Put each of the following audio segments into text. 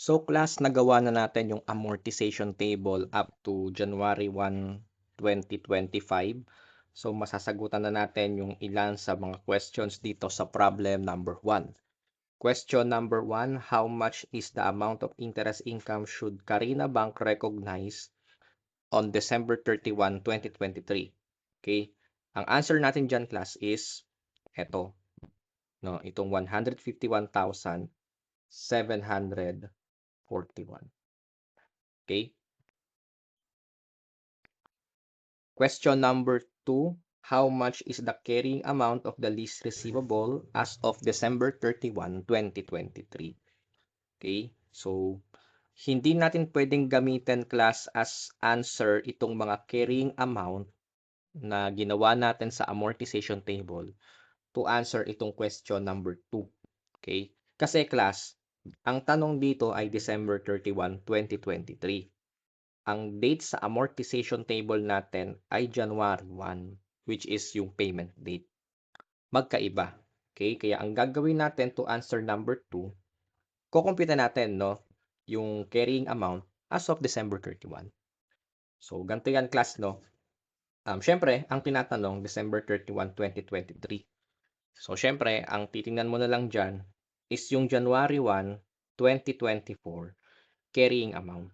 So class, nagawa na natin yung amortization table up to January 1, 2025. So masasagutan na natin yung ilan sa mga questions dito sa problem number 1. Question number 1, how much is the amount of interest income should Carina Bank recognize on December 31, 2023? Okay? Ang answer natin dyan, class, is eto, no? Itong 151,741. Okay? Question number 2, how much is the carrying amount of the lease receivable as of December 31, 2023? Okay? So, hindi natin pwedeng gamitin, class, as answer itong mga carrying amount na ginawa natin sa amortization table to answer itong question number 2. Okay? Kasi, class, ang tanong dito ay December 31, 2023. Ang date sa amortization table natin ay January 1, which is yung payment date. Magkaiba. Okay? Kaya ang gagawin natin to answer number 2, kukumpita natin, no, yung carrying amount as of December 31. So, ganito yan, class, no? Syempre, ang tinatanong, December 31, 2023. So, syempre, ang titingnan mo na lang dyan is yung January 1, 2024 carrying amount.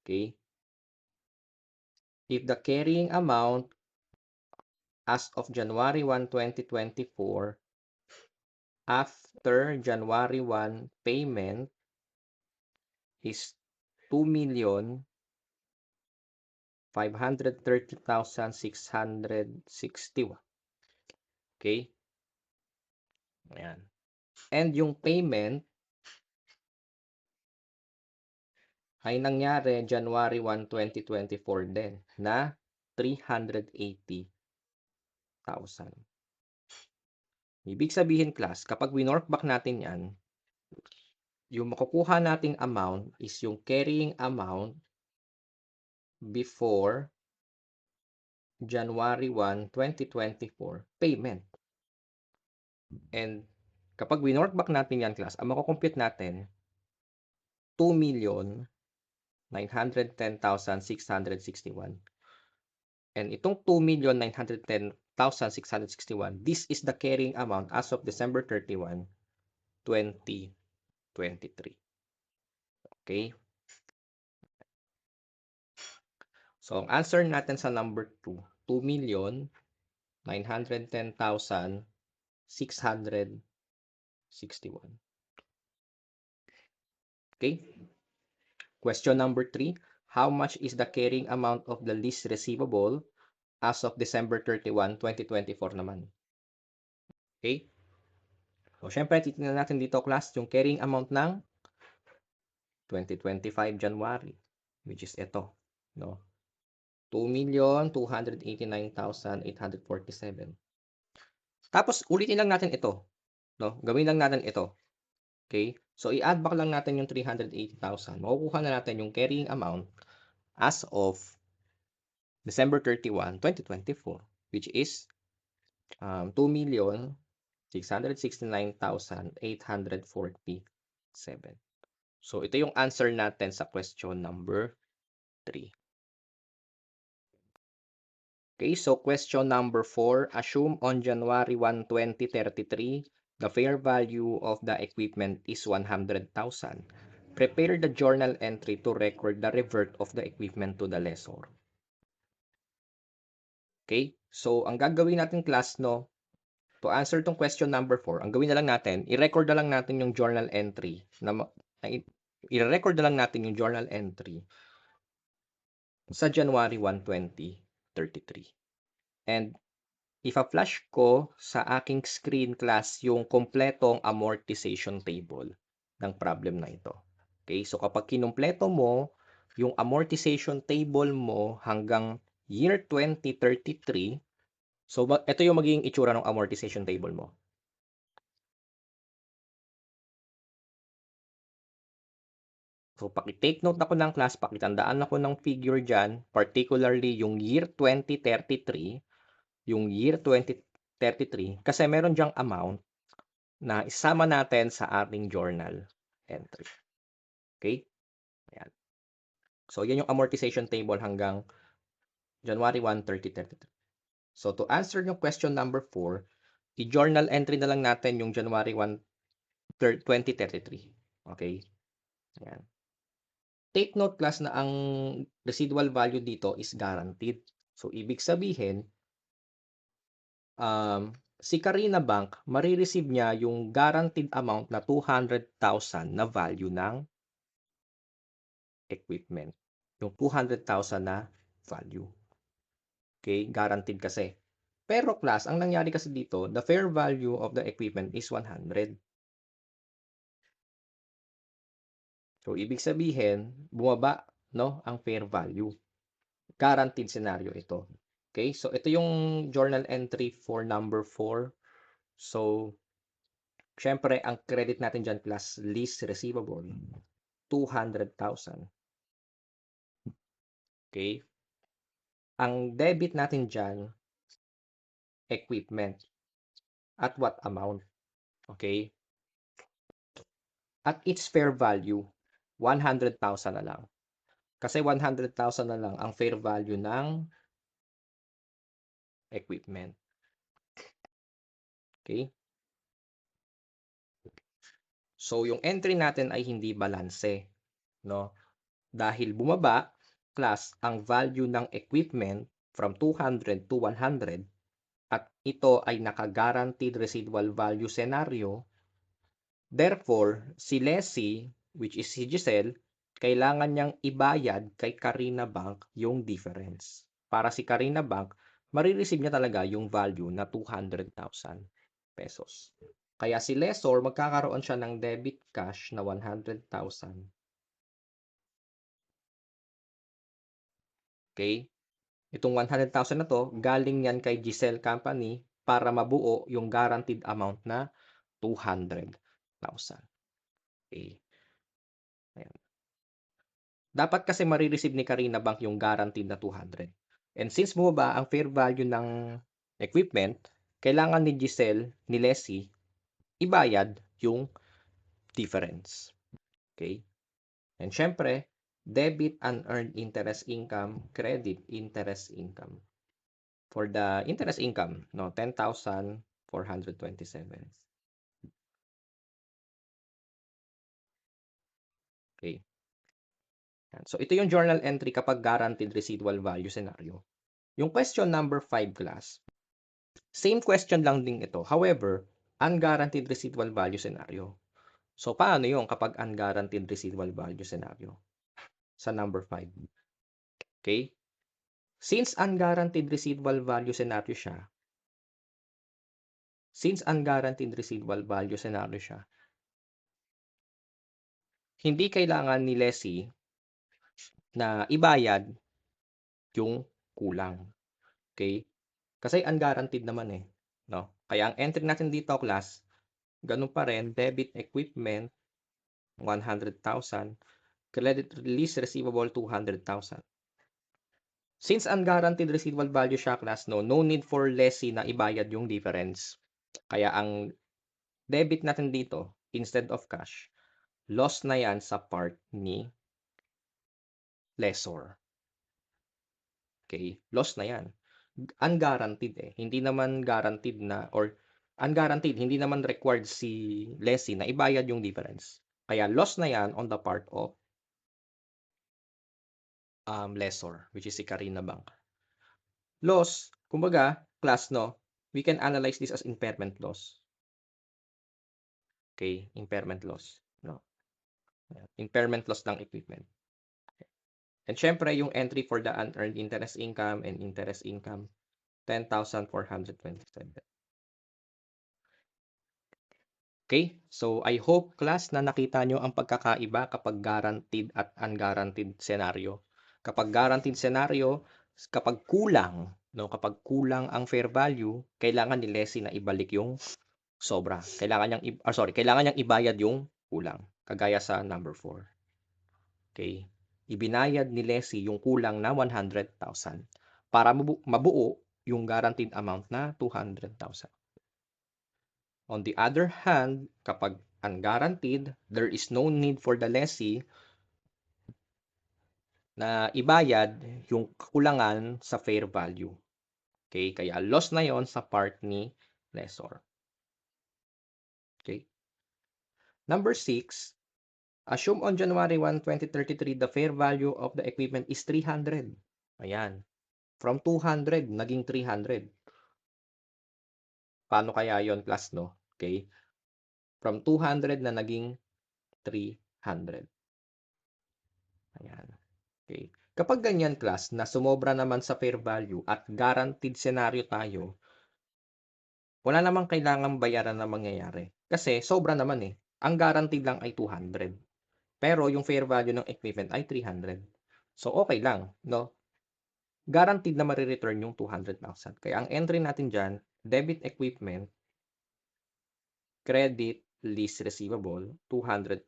Okay? If the carrying amount as of January 1, 2024 after January 1 payment is 2,530,661. Okay? Ayan. And yung payment ay nangyari January 1, 2024 din na 380,000. Ibig sabihin, class, kapag winork back natin yan, yung makukuha nating amount is yung carrying amount before January 1, 2024 payment. And kapag winork back natin yan, class, ang makukompute natin 2,910,661. And itong 2,910,661, this is the carrying amount as of December 31, 2023. Okay? So, ang answer natin sa number 2, 2,910,661. Okay? Question number 3, how much is the carrying amount of the lease receivable as of December 31, 2024 naman? Okay? So, syempre, titingnan natin dito, class, yung carrying amount ng 2025 January, which is ito, no? 2,289,847. Tapos, ulitin lang natin ito, no? Gawin lang natin ito. Okay? So, i-add back lang natin yung 380,000. Makukuha na natin yung carrying amount as of December 31, 2024, which is 2,669,847. So, ito yung answer natin sa question number 3. Okay, so question number 4, assume on January 1, 2033, the fair value of the equipment is 100,000. Prepare the journal entry to record the revert of the equipment to the lessor. Okay, so ang gagawin natin, class, no, to answer tong question number 4, ang gawin na lang natin, i-record na lang natin yung journal entry i-record na lang natin yung journal entry sa January 1, 2033. And ipa-flash ko sa aking screen, class, yung kompletong amortization table ng problem na ito. Okay, so kapag kinumpleto mo yung amortization table mo hanggang year 2033, so ito yung magiging itsura ng amortization table mo. So, paki-take note ako ng class, pakitandaan ako ng figure dyan, particularly yung year 2033, yung year 2033, kasi meron dyang amount na isama natin sa ating journal entry. Okay? Ayan. So, yan yung amortization table hanggang January 1, 2033. So, to answer yung question number 4, i-journal entry na lang natin yung January 1, 2033. Okay? Ayan. Take note class na ang residual value dito is guaranteed. So, ibig sabihin, si Carina Bank, marireceive niya yung guaranteed amount na 200,000 na value ng equipment. Yung 200,000 na value. Okay? Guaranteed kasi. Pero class, ang nangyari kasi dito, the fair value of the equipment is 100. So, ibig sabihin, bumaba, no, ang fair value. Guaranteed scenario ito. Okay? So, ito yung journal entry for number 4. So, syempre, ang credit natin dyan plus lease receivable, 200,000. Okay? Ang debit natin dyan, equipment. At what amount? Okay? At its fair value, 100,000 na lang. Kasi 100,000 na lang ang fair value ng equipment. Okay? So, yung entry natin ay hindi balanse, no? Dahil bumaba, class, ang value ng equipment from 200 to 100 at ito ay naka-guaranteed residual value scenario. Therefore, si Leslie, which is si Giselle, kailangan niyang ibayad kay Carina Bank yung difference. Para si Carina Bank, marireceive niya talaga yung value na 200,000 pesos. Kaya si lessor, magkakaroon siya ng debit cash na 100,000. Okay? Itong 100,000 na to, galing yan kay Giselle Company para mabuo yung guaranteed amount na 200,000. Okay? Ayan. Dapat kasi marireceive ni Carina Bank yung guaranteed na 200. And since bumaba ang fair value ng equipment, kailangan ni Giselle, ni Leslie, ibayad yung difference. Okay? And syempre, debit unearned interest income, credit interest income. For the interest income, no, 10,427. Okay. So, ito yung journal entry kapag guaranteed residual value scenario. Yung question number 5 class, same question lang din ito. However, unguaranteed residual value scenario. So, paano yung kapag unguaranteed residual value scenario? Sa number 5. Okay? Since unguaranteed residual value scenario siya, hindi kailangan ni Leslie na ibayad yung kulang. Okay? Kasi unguaranteed naman eh. No? Kaya ang entry natin dito, class, ganun pa rin, debit equipment, 100,000, credit release receivable, 200,000. Since unguaranteed residual value siya, class, no need for lessee na ibayad yung difference. Kaya ang debit natin dito, instead of cash, loss na yan sa part ni lessor. Okay? Loss na yan. Unguaranteed eh. Hindi naman guaranteed na, or unguaranteed, hindi naman required si lessee na ibayad yung difference. Kaya loss na yan on the part of lessor, which is si Carina Bank. Loss, kumbaga, class, no, we can analyze this as impairment loss. Okay, impairment loss. No? Impairment loss ng equipment. And syempre, yung entry for the unearned interest income and interest income, 10,427. Okay? So, I hope, class, na nakita nyo ang pagkakaiba kapag guaranteed at unguaranteed scenario. Kapag guaranteed scenario, kapag kulang, no, kapag kulang ang fair value, kailangan ni lessee na ibalik yung sobra. Kailangan niyang ibayad yung kulang. Kagaya sa number 4. Okay? Ibinayad ni lessee yung kulang na 100,000 para mabuo yung guaranteed amount na 200,000. On the other hand, kapag unguaranteed, there is no need for the lessee na ibayad yung kakulangan sa fair value. Okay? Kaya loss na yon sa part ni lessor. Okay? Number 6, assume on January 1, 2033, the fair value of the equipment is 300. Ayan. From 200, naging 300. Paano kaya yon class, no? Okay? From 200 na naging 300. Ayan. Okay. Kapag ganyan class na sumobra naman sa fair value at guaranteed scenario tayo, wala namang kailangang bayaran na mangyayari. Kasi sobra naman eh. Ang guaranteed lang ay 200. Pero yung fair value ng equipment ay 300. So okay lang, no? Guaranteed na marireturn yung 200,000. Kaya ang entry natin dyan, debit equipment, credit lease receivable, 200,000.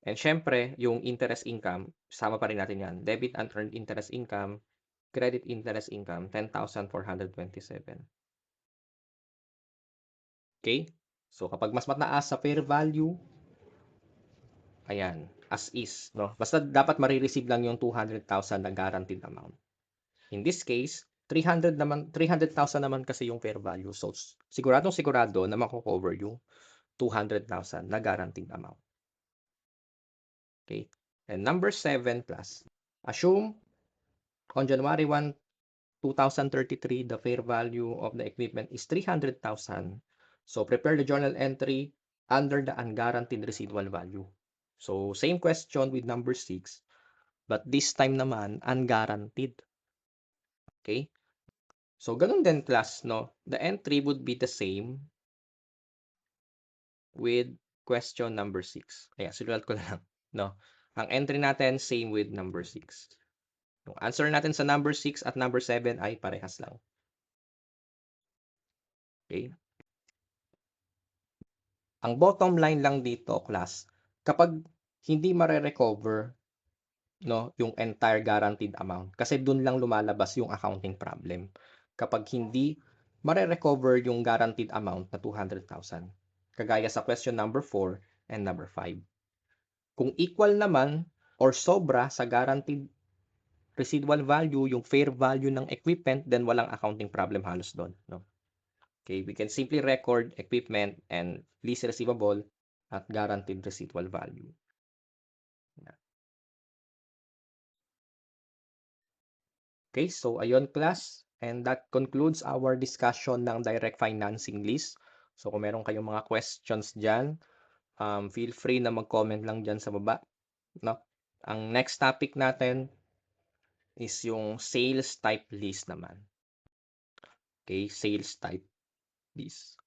And syempre, yung interest income, sama pa rin natin yan. Debit and earned interest income, credit interest income, 10,427. Okay? So, kapag mas mataas sa fair value, ayan, as is, no? Basta dapat marireceive lang yung 200,000 na guaranteed amount. In this case, 300,000 naman kasi yung fair value. So, sigurado na mako-cover yung 200,000 na guaranteed amount. Okay? And number 7 plus, assume on January 1, 2033, the fair value of the equipment is 300,000. So, prepare the journal entry under the unguaranteed residual value. So, same question with number 6, but this time naman, unguaranteed. Okay? So, ganun din class, no? The entry would be the same with question number 6. Kaya, sinulat ko na lang, no? Ang entry natin, same with number 6. Yung answer natin sa number 6 at number 7 ay parehas lang. Okay? Ang bottom line lang dito, class, kapag hindi mare-recover, no, yung entire guaranteed amount, kasi dun lang lumalabas yung accounting problem. Kapag hindi mare-recover yung guaranteed amount na 200,000, kagaya sa question number 4 and number 5. Kung equal naman or sobra sa guaranteed residual value, yung fair value ng equipment, then walang accounting problem halos doon, no? Okay, we can simply record equipment and lease receivable at guaranteed residual value. Okay, so ayun class, and that concludes our discussion ng direct financing lease. So kung meron kayong mga questions dyan, feel free na mag-comment lang dyan sa baba, no? Ang next topic natin is yung sales type lease naman. Okay, sales type lease.